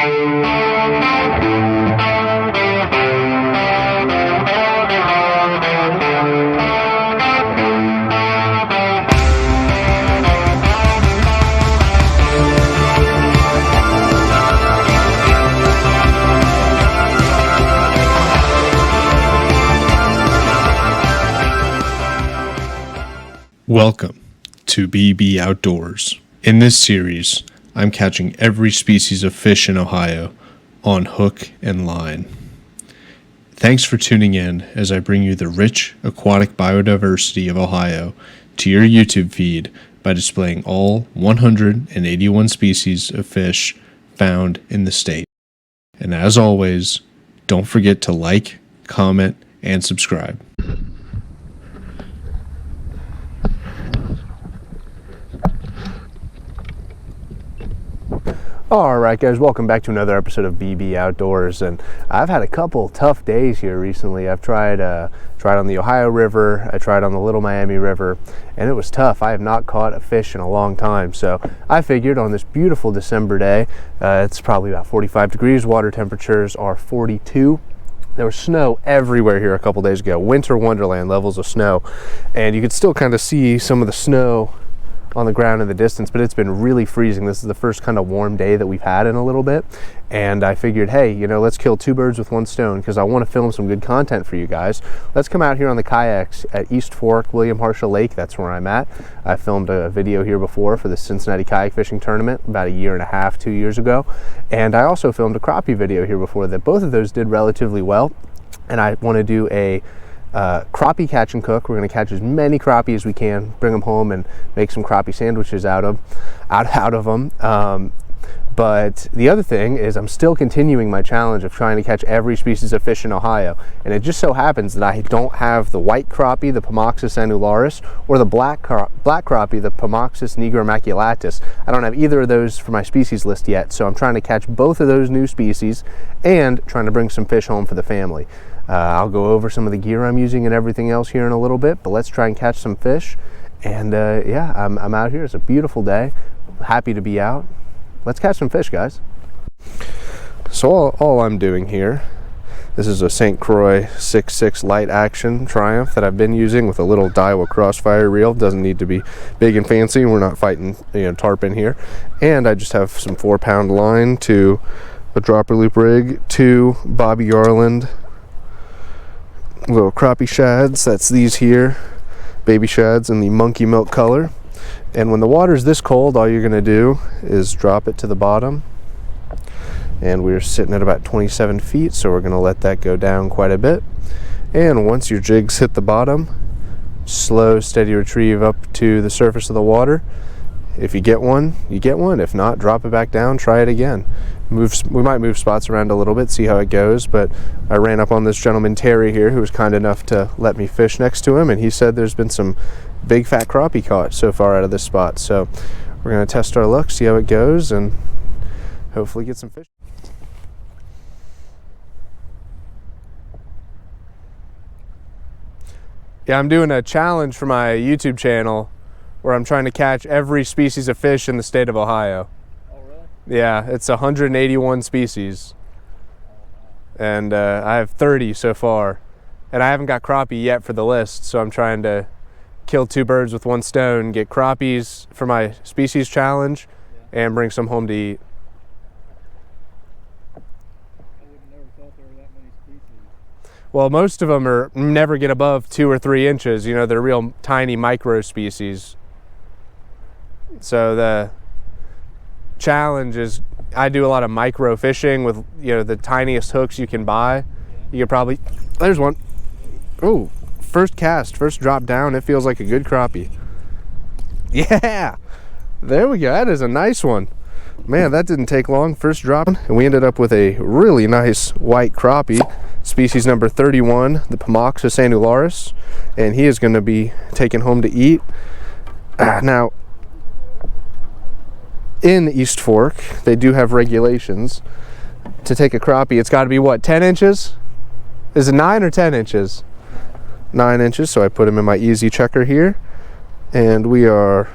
Welcome to BB Outdoors. In this series, I'm catching every species of fish in Ohio on hook and line. Thanks for tuning in as I bring you the rich aquatic biodiversity of Ohio to your YouTube feed by displaying all 181 species of fish found in the state. And as always, don't forget to like, comment, and subscribe. Alright guys, welcome back to another episode of BB Outdoors, and I've had a couple tough days here recently. I've tried on the Ohio River, I tried on the Little Miami River, and it was tough. I have not caught a fish in a long time, so I figured on this beautiful December day, it's probably about 45 degrees, water temperatures are 42. There was snow everywhere here a couple days ago, winter wonderland levels of snow, and you could still kind of see some of the snow on the ground in the distance, but it's been really freezing. This is the first kind of warm day that we've had in a little bit, and I figured, hey, you know, let's kill two birds with one stone because I want to film some good content for you guys. Let's come out here on the kayaks at East Fork, William Herschel Lake. That's where I'm at. I filmed a video here before for the Cincinnati kayak fishing tournament about a year and a half, 2 years ago, and I also filmed a crappie video here before that. Both of those did relatively well, and I want to do a crappie catch and cook. We're going to catch as many crappie as we can, bring them home and make some crappie sandwiches out of them. But the other thing is I'm still continuing my challenge of trying to catch every species of fish in Ohio, and it just so happens that I don't have the white crappie, the Pomoxis annularis, or the black crappie, the Pomoxis nigra. I don't have either of those for my species list yet, so I'm trying to catch both of those new species and trying to bring some fish home for the family. I'll go over some of the gear I'm using and everything else here in a little bit, but let's try and catch some fish. And yeah, I'm out here. It's a beautiful day. Happy to be out. Let's catch some fish, guys. So all I'm doing here, this is a St. Croix 6.6 light action Triumph that I've been using with a little Daiwa crossfire reel. Doesn't need to be big and fancy. We're not fighting, tarpon here. And I just have some 4-pound line to a dropper loop rig, 2 Bobby Yarland little crappie shads. That's these here, baby shads in the monkey milk color. And when the water's this cold, all you're going to do is drop it to the bottom. And we're sitting at about 27 feet, so we're going to let that go down quite a bit. And once your jigs hit the bottom, slow, steady retrieve up to the surface of the water. If you get one, you get one. If not, drop it back down, try it again. We might move spots around a little bit, see how it goes, but I ran up on this gentleman, Terry, here, who was kind enough to let me fish next to him, and he said there's been some big fat crappie caught so far out of this spot. So we're going to test our luck, see how it goes, and hopefully get some fish. Yeah, I'm doing a challenge for my YouTube channel where I'm trying to catch every species of fish in the state of Ohio. Oh, really? Yeah, it's 181 species. And I have 30 so far. And I haven't got crappie yet for the list, so I'm trying to kill two birds with one stone, get crappies for my species challenge, and bring some home to eat. I would have never thought there were that many species. Well, most of them never get above 2 or 3 inches. You know, they're real tiny micro species. So the challenge is I do a lot of micro fishing with, the tiniest hooks you can buy. You could probably, there's one. Oh, first cast, first drop down. It feels like a good crappie. Yeah, there we go. That is a nice one. Man, that didn't take long. First drop, and we ended up with a really nice white crappie, species number 31, the Pomoxis annularis, and he is going to be taken home to eat. Now, in East Fork, they do have regulations. To take a crappie, it's got to be what, 10 inches? Is it 9 or 10 inches? 9 inches, so I put him in my easy checker here, and we are,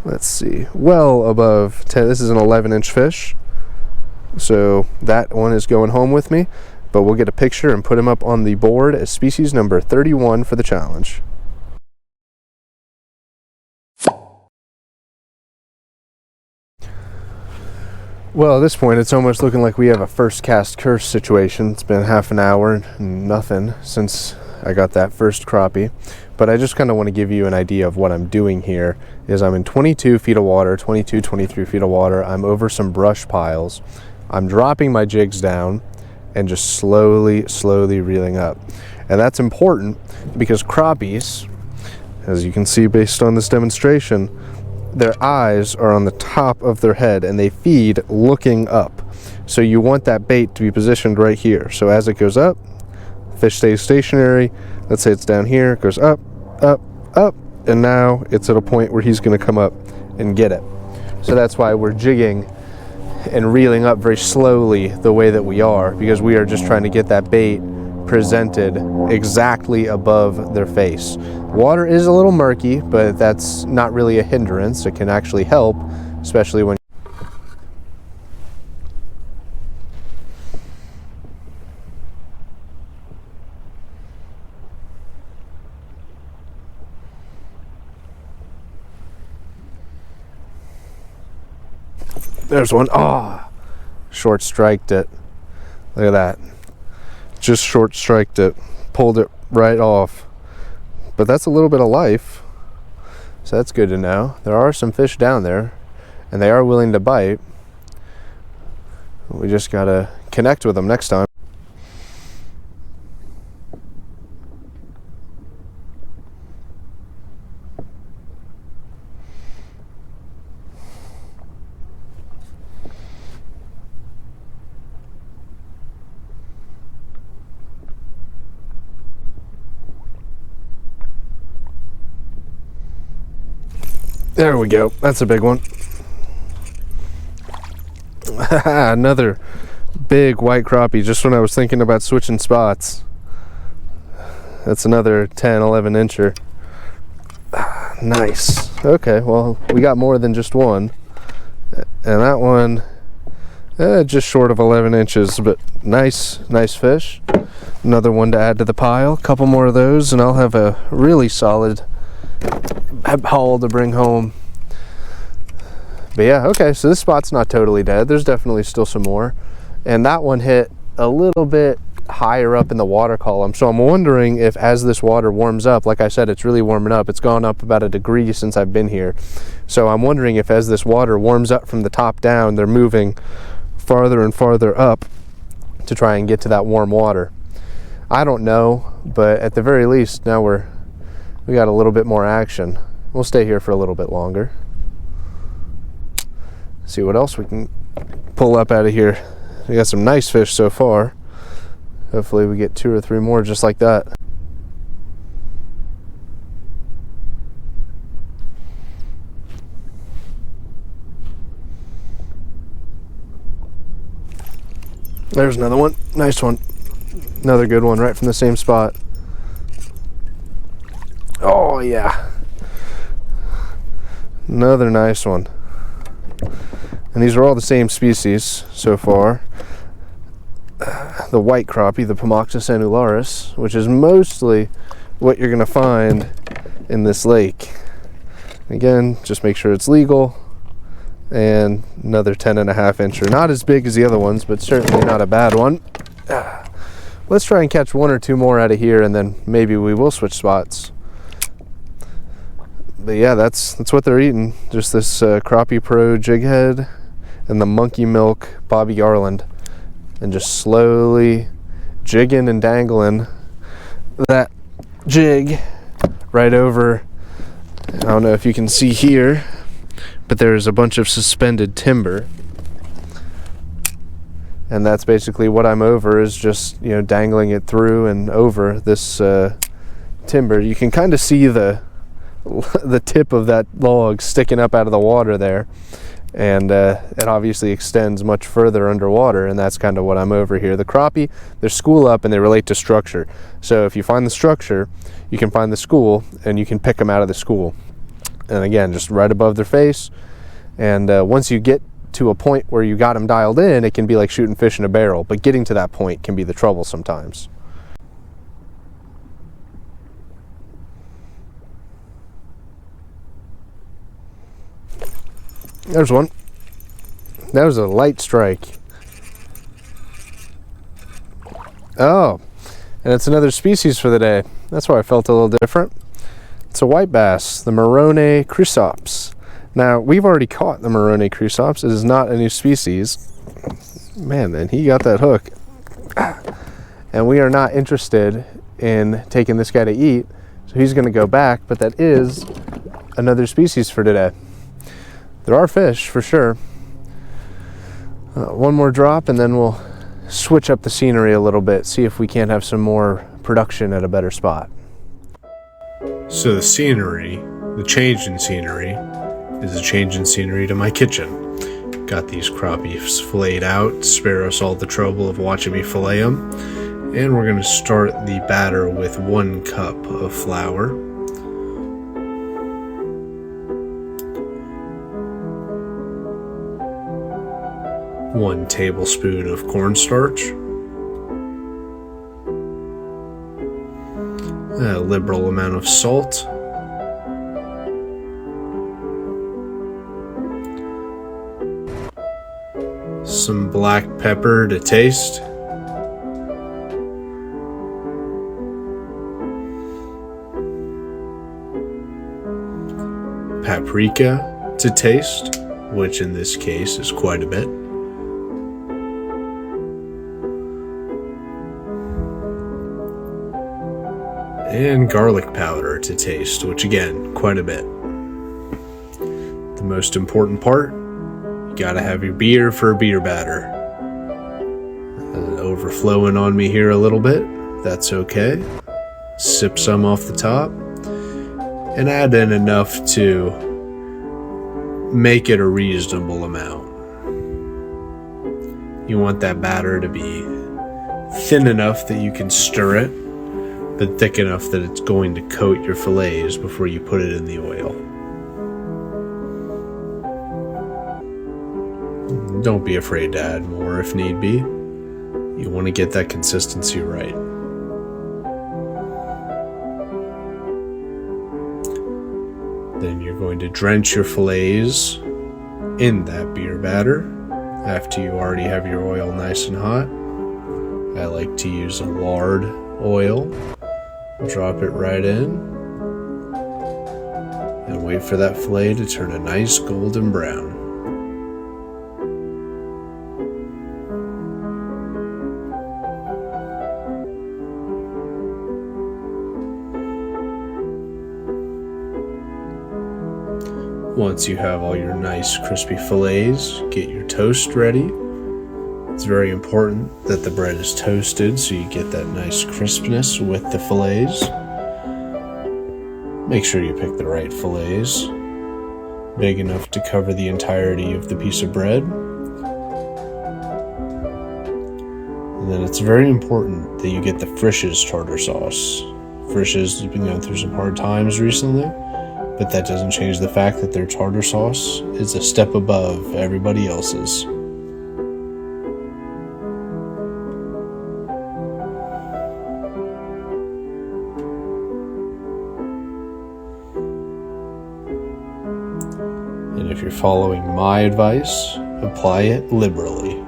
let's see, well above 10. This is an 11-inch fish, So that one is going home with me, but we'll get a picture and put him up on the board as species number 31 for the challenge. Well, at this point, it's almost looking like we have a first cast curse situation. It's been half an hour and nothing since I got that first crappie. But I just kind of want to give you an idea of what I'm doing here. Is I'm in 22 feet of water, 22, 23 feet of water. I'm over some brush piles. I'm dropping my jigs down and just slowly reeling up. And that's important because crappies, as you can see based on this demonstration, their eyes are on the top of their head and they feed looking up. So you want that bait to be positioned right here. So as it goes up, fish stays stationary. Let's say it's down here, it goes up, up, up, and now it's at a point where he's going to come up and get it. So that's why we're jigging and reeling up very slowly the way that we are, because we are just trying to get that bait presented exactly above their face. Water is a little murky, but that's not really a hindrance. It can actually help, especially when there's one. Ah, short striked it. Look at that. Just short striked it. Pulled it right off. But that's a little bit of life. So that's good to know. There are some fish down there, and they are willing to bite. We just gotta connect with them next time. There we go. That's a big one. Another big white crappie just when I was thinking about switching spots. That's another 10, 11 incher. Nice. Okay, well, we got more than just one. And that one, just short of 11 inches, but nice fish. Another one to add to the pile. A couple more of those, and I'll have a really solid haul to bring home. But yeah, okay, so this spot's not totally dead. There's definitely still some more. And that one hit a little bit higher up in the water column. So I'm wondering if as this water warms up, like I said, it's really warming up. It's gone up about a degree since I've been here. So I'm wondering if as this water warms up from the top down, they're moving farther and farther up to try and get to that warm water. I don't know, but at the very least, now we got a little bit more action. We'll stay here for a little bit longer. See what else we can pull up out of here. We got some nice fish so far. Hopefully we get 2 or 3 more just like that. There's another one. Nice one. Another good one right from the same spot. Oh yeah. Another nice one. And these are all the same species so far. The white crappie, the Pomoxis annularis, which is mostly what you're going to find in this lake. Again, just make sure it's legal. And another 10.5 incher. Not as big as the other ones, but certainly not a bad one. Let's try and catch 1 or 2 more out of here, and then maybe we will switch spots. But yeah, that's what they're eating. Just this Crappie Pro jig head and the Monkey Milk Bobby Garland. And just slowly jigging and dangling that jig right over. I don't know if you can see here, but there's a bunch of suspended timber. And that's basically what I'm over, is just, you know, dangling it through and over this timber. You can kind of see the tip of that log sticking up out of the water there. And it obviously extends much further underwater, and that's kind of what I'm over here. The crappie, they're school up and they relate to structure. So if you find the structure, you can find the school and you can pick them out of the school. And again, just right above their face. And once you get to a point where you got them dialed in, it can be like shooting fish in a barrel, but getting to that point can be the trouble sometimes. There's one. That was a light strike. Oh, and it's another species for the day. That's why I felt a little different. It's a white bass, the Nucanoe Unlimited. Now, we've already caught the Nucanoe Unlimited. It is not a new species. Man, then he got that hook. And we are not interested in taking this guy to eat, so he's going to go back, but that is another species for today. There are fish, for sure. One more drop, and then we'll switch up the scenery a little bit, see if we can't have some more production at a better spot. So the scenery, the change in scenery, is a change in scenery to my kitchen. Got these crappies filleted out to spare us all the trouble of watching me fillet them. And we're going to start the batter with 1 cup of flour. One tablespoon of cornstarch. A liberal amount of salt. Some black pepper to taste. Paprika to taste, which in this case is quite a bit. And garlic powder to taste, which again, quite a bit. The most important part, you gotta have your beer for a beer batter. Overflowing on me here a little bit, that's okay. Sip some off the top, and add in enough to make it a reasonable amount. You want that batter to be thin enough that you can stir it, but thick enough that it's going to coat your fillets before you put it in the oil. Don't be afraid to add more if need be. You want to get that consistency right. Then you're going to drench your fillets in that beer batter after you already have your oil nice and hot. I like to use a lard oil. Drop it right in and wait for that fillet to turn a nice golden brown. Once you have all your nice crispy fillets, get your toast ready. It's very important that the bread is toasted so you get that nice crispness with the fillets. Make sure you pick the right fillets, big enough to cover the entirety of the piece of bread. And then it's very important that you get the Frisch's tartar sauce. Frisch's has been going through some hard times recently, but that doesn't change the fact that their tartar sauce is a step above everybody else's. And if you're following my advice, apply it liberally.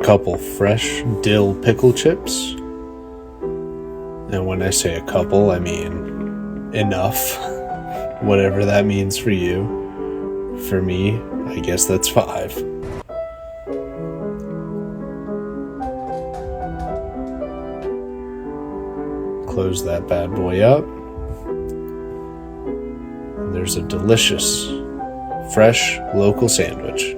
Couple fresh dill pickle chips, and when I say a couple, I mean enough. Whatever that means for you. For me, I guess that's 5. Close that bad boy up, and there's a delicious fresh local sandwich.